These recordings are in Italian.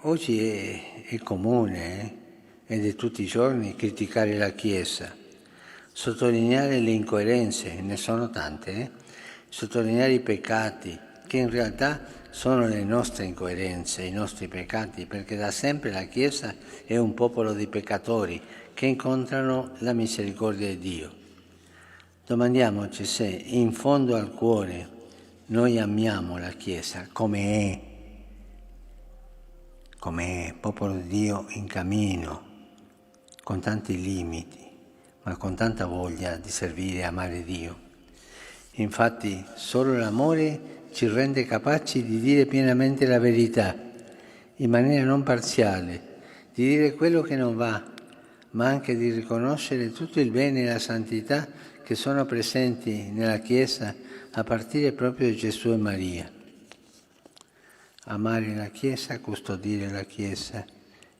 oggi è comune ed è tutti i giorni criticare la Chiesa, sottolineare le incoerenze, ne sono tante, sottolineare i peccati, che in realtà sono le nostre incoerenze, i nostri peccati, perché da sempre la Chiesa è un popolo di peccatori che incontrano la misericordia di Dio. Domandiamoci se in fondo al cuore noi amiamo la Chiesa come è, popolo di Dio in cammino, con tanti limiti, ma con tanta voglia di servire e amare Dio. Infatti solo l'amore ci rende capaci di dire pienamente la verità, in maniera non parziale, di dire quello che non va, ma anche di riconoscere tutto il bene e la santità che sono presenti nella Chiesa a partire proprio da Gesù e Maria. Amare la Chiesa, custodire la Chiesa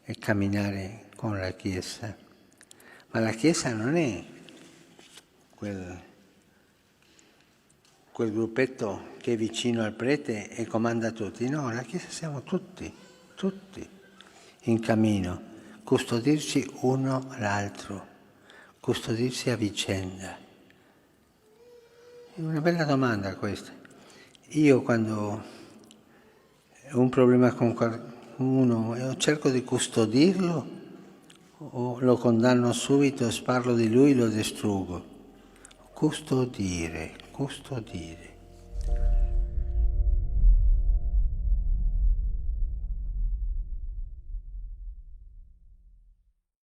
e camminare con la Chiesa. Ma la Chiesa non è quel gruppetto che è vicino al prete e comanda tutti. No, la Chiesa siamo tutti in cammino, custodirci uno l'altro, custodirsi a vicenda. È una bella domanda questa. Io quando ho un problema con qualcuno cerco di custodirlo o lo condanno subito, parlo di lui, lo distruggo. Custodire.